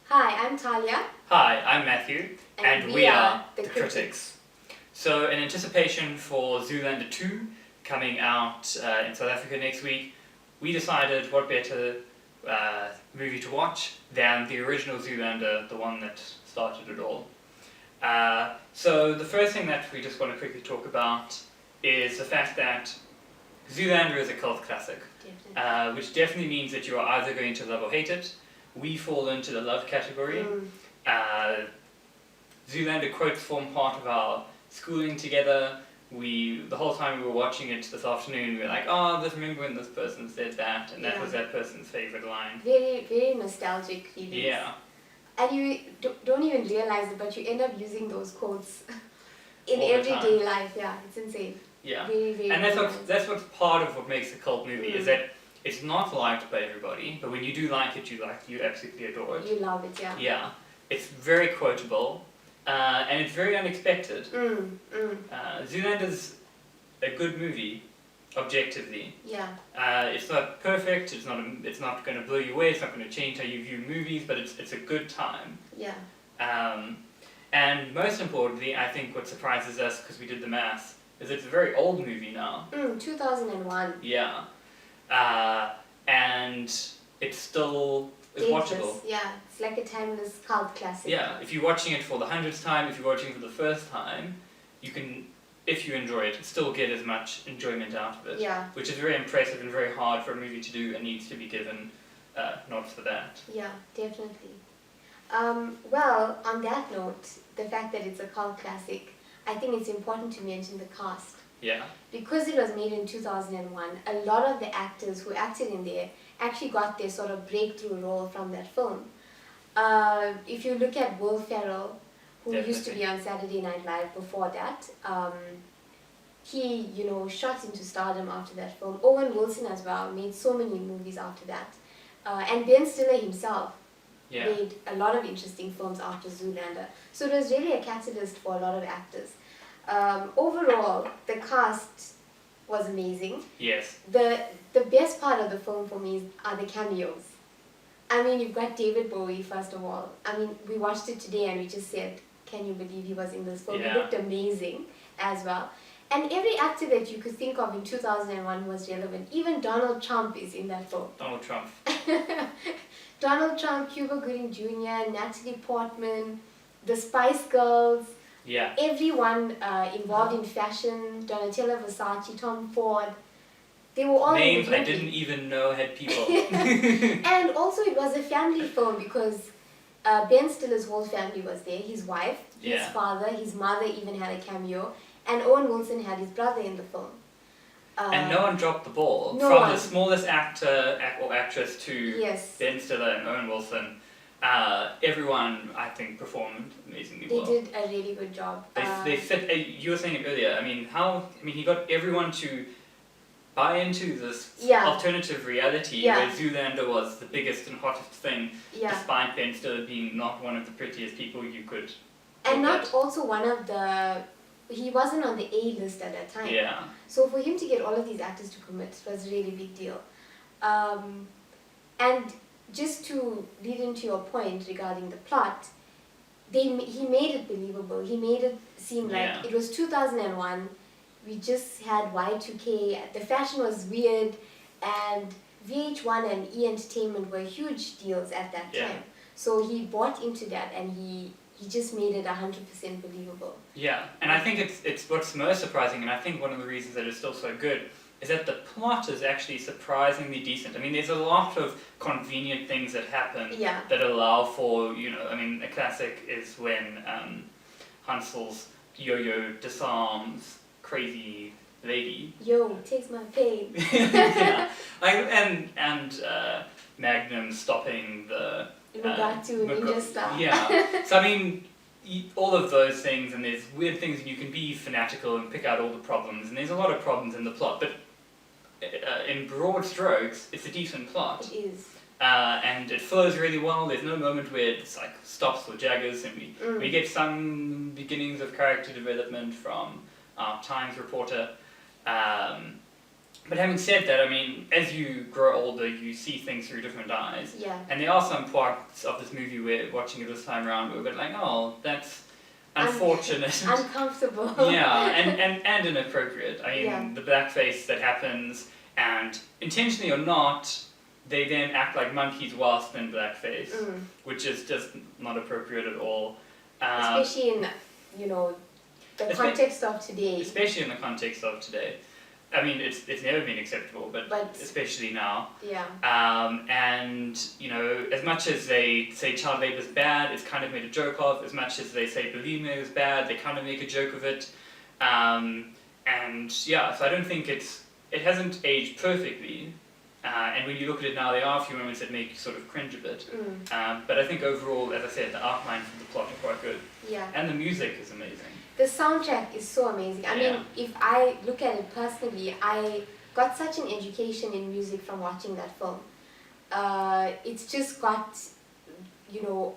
Hi, I'm Taliya. Hi, I'm Matthew, And we are the the Critics. Critics. So, in anticipation for Zoolander 2 coming out in South Africa next week, we decided what better movie to watch than the original Zoolander, the one that started it all. So, the first thing that we just want to quickly talk about is the fact that Zoolander is a cult classic, which definitely means that you are either going to love or hate it. We fall into the love category. Zoolander quotes form part of our schooling together. The whole time we were watching it this afternoon, we were like, oh, just remember when this person said that, and that was that person's favourite line. Very, very nostalgic feelings. Yeah. And you don't even realize it, but you end up using those quotes in All the everyday time. life. Yeah, it's insane. Yeah. Very, very And nice. that's what's part of what makes a cult movie, is that it's not liked by everybody, but when you do like it, you absolutely adore it. You love it, yeah. Yeah. It's very quotable, and it's very unexpected. Zoolander's a good movie, objectively. Yeah. It's not perfect. It's not going to blow you away. It's not going to change how you view movies. But it's a good time. Yeah. And most importantly, I think what surprises us, because we did the math, is it's a very old movie now. 2001. Yeah. And it's still watchable. Yeah, it's like a timeless cult classic. Yeah, if you're watching it for the 100th time, if you're watching it for the first time, you can, if you enjoy it, still get as much enjoyment out of it. Yeah. Which is very impressive and very hard for a movie to do and needs to be given nods for that. Yeah, definitely. Well, on that note, the fact that it's a cult classic, I think it's important to mention the cast. Yeah. Because it was made in 2001, a lot of the actors who acted in there actually got their sort of breakthrough role from that film. If you look at Will Ferrell, who used to be on Saturday Night Live before that, he, shot into stardom after that film. Owen Wilson as well made so many movies after that. And Ben Stiller himself made a lot of interesting films after Zoolander. So it was really a catalyst for a lot of actors. Overall, the cast was amazing. Yes. The best part of the film for me are the cameos. I mean, you've got David Bowie, first of all. I mean, we watched it today and we just said, can you believe he was in this film? Yeah. He looked amazing as well. And every actor that you could think of in 2001 was relevant. Even Donald Trump is in that film. Donald Trump. Donald Trump, Cuba Gooding Jr., Natalie Portman, the Spice Girls. Yeah. Everyone involved in fashion, Donatella Versace, Tom Ford, they were all names in the I movie. didn't even know had people. And also it was a family film because Ben Stiller's whole family was there, his wife, his father, his mother even had a cameo, and Owen Wilson had his brother in the film. And no one dropped the ball. The smallest actor or actress to Ben Stiller and Owen Wilson. Everyone, I think, performed amazingly well. They did a really good job. They fit. You were saying it earlier. I mean, he got everyone to buy into this alternative reality where Zoolander was the biggest and hottest thing, despite Ben Stiller being not one of the prettiest people you could. And not also one of the. He wasn't on the A list at that time. Yeah. So for him to get all of these actors to commit was a really big deal. And just to lead into your point regarding the plot, he made it believable. He made it seem like it was 2001. We just had Y2K. The fashion was weird, and VH1 and E! Entertainment were huge deals at that time. So he bought into that, and he just made it 100% believable. Yeah, and I think it's what's most surprising, and I think one of the reasons that it's still so good, is that the plot is actually surprisingly decent. I mean, there's a lot of convenient things that happen that allow for, a classic is when Hansel's yo-yo disarms crazy lady. Yo, takes my pain. And Magnum stopping the Mugatu ninja style. Yeah. So I mean, all of those things, and there's weird things, and you can be fanatical and pick out all the problems, and there's a lot of problems in the plot, but in broad strokes, it's a decent plot. It is. And it flows really well. There's no moment where it's like stops or jaggers, and we get some beginnings of character development from our Times reporter. But having said that, I mean, as you grow older, you see things through different eyes. Yeah. And there are some parts of this movie where, watching it this time around, we're a bit like, oh, that's unfortunate. Uncomfortable. Yeah, and inappropriate. I mean, Yeah. the blackface that happens, and intentionally or not, they then act like monkeys whilst in blackface, which is just not appropriate at all. Especially in, you know, the context of today. Especially in the context of today. I mean, it's never been acceptable, but especially now. Yeah. And, you know, as much as they say child labour is bad, it's kind of made a joke of. As much as they say bulimia is bad, they kind of make a joke of it. And yeah, so I don't think it hasn't aged perfectly. And when you look at it now, there are a few moments that make you sort of cringe a bit. But I think overall, as I said, the outline for the plot are quite good. Yeah. And the music is amazing. The soundtrack is so amazing. I mean, if I look at it personally, I got such an education in music from watching that film. It's just got, you know,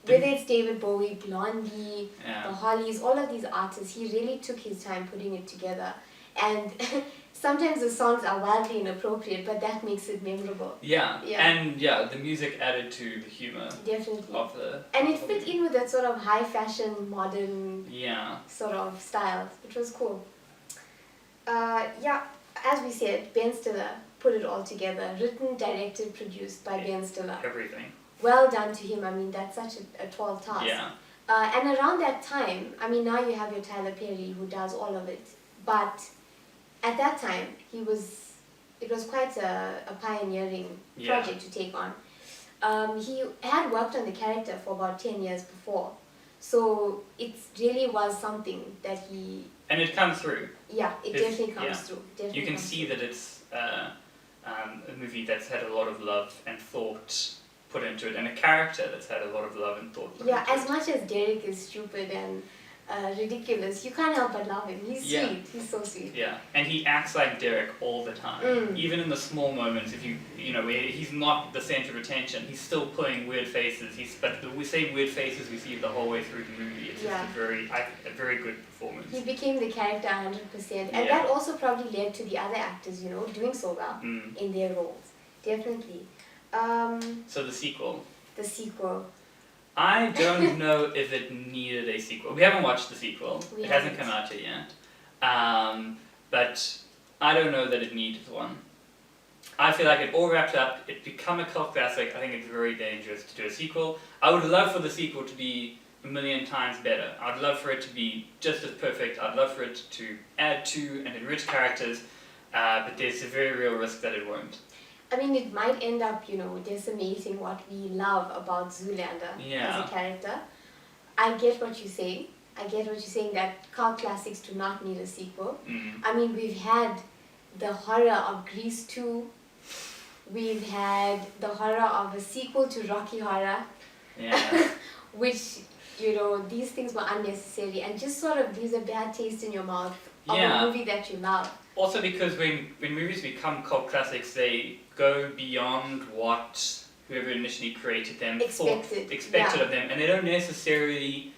whether it's David Bowie, Blondie, the Hollies, all of these artists, he really took his time putting it together. And sometimes the songs are wildly inappropriate, but that makes it memorable. Yeah. And yeah, the music added to the humour. Definitely. Of the. And it fit in with that sort of high fashion, modern sort of style, which was cool. Yeah, as we said, Ben Stiller put it all together. Written, directed, produced by Ben Stiller. Everything. Well done to him. I mean, that's such a tall task. Yeah. And around that time, I mean, now you have your Tyler Perry who does all of it. But at that time, it was quite a pioneering project to take on. He had worked on the character for about 10 years before. So it really was something that he... And it comes through. Yeah, it definitely comes through. You can see that it's a movie that's had a lot of love and thought put into it, and a character that's had a lot of love and thought put into it. Yeah, as much as Derek is stupid and ridiculous, you can't help but love him. He's sweet. He's so sweet. Yeah, and he acts like Derek all the time. Even in the small moments, if you know, where he's not the center of attention, he's still putting weird faces. But the same weird faces we see the whole way through the movie. It's just a very good performance. He became the character 100%, and that also probably led to the other actors, you know, doing so well in their roles. Definitely. So the sequel. The sequel. I don't know if it needed a sequel. We haven't watched the sequel. It hasn't come out yet. But I don't know that it needed one. I feel like it all wrapped up. It become a cult classic. I think it's very dangerous to do a sequel. I would love for the sequel to be a million times better. I'd love for it to be just as perfect. I'd love for it to add to and enrich characters. But there's a very real risk that it won't. I mean, it might end up, you know, decimating what we love about Zoolander as a character. I get what you're saying. That cult classics do not need a sequel. I mean, we've had the horror of Grease 2. We've had the horror of a sequel to Rocky Horror. Yeah. Which, you know, these things were unnecessary and just sort of leaves a bad taste in your mouth of a movie that you love. Also because when movies become cult classics, they go beyond what whoever initially created them expected of them, and they don't necessarily,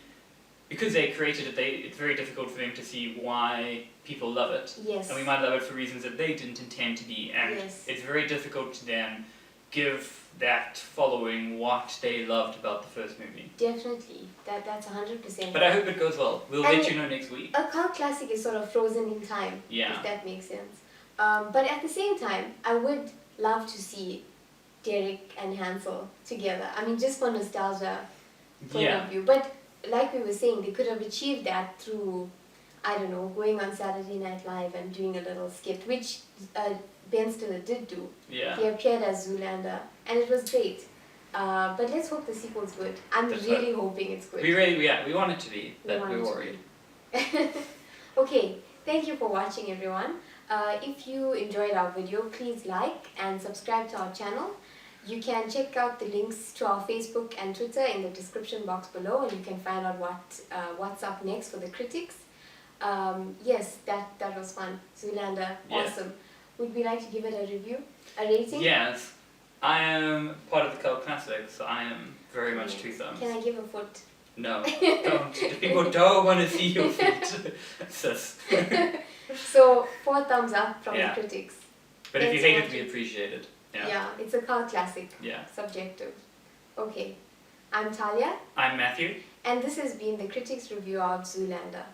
because they created it, it's very difficult for them to see why people love it. Yes. And we might love it for reasons that they didn't intend to be, and it's very difficult to then give that following what they loved about the first movie. Definitely. That's 100%. But I hope it goes well. We'll let you know next week. A cult classic is sort of frozen in time, if that makes sense. But at the same time, I would love to see Derek and Hansel together. I mean, just for nostalgia point of view. But like we were saying, they could have achieved that through, I don't know, going on Saturday Night Live and doing a little skit, which Ben Stiller did do. Yeah. He appeared as Zoolander, and it was great. But let's hope the sequel's good. I'm really hoping it's good. We want it to be, but we're worried. Okay, thank you for watching, everyone. If you enjoyed our video, please like and subscribe to our channel. You can check out the links to our Facebook and Twitter in the description box below, and you can find out what's up next for the critics. Yes, that was fun. Zoolander, awesome. Would we like to give it a review, a rating? Yes. I am part of the cult classic, so I am very much 2 thumbs. Can I give a foot? No, don't. The people don't want to see your feet. Sis. So 4 thumbs up from the critics. But if you Let's hate it, watch we appreciate it. Yeah. Yeah, it's a cult classic. Yeah. Subjective. Okay. I'm Taliya. I'm Matthew. And this has been the Critics Review of Zoolander.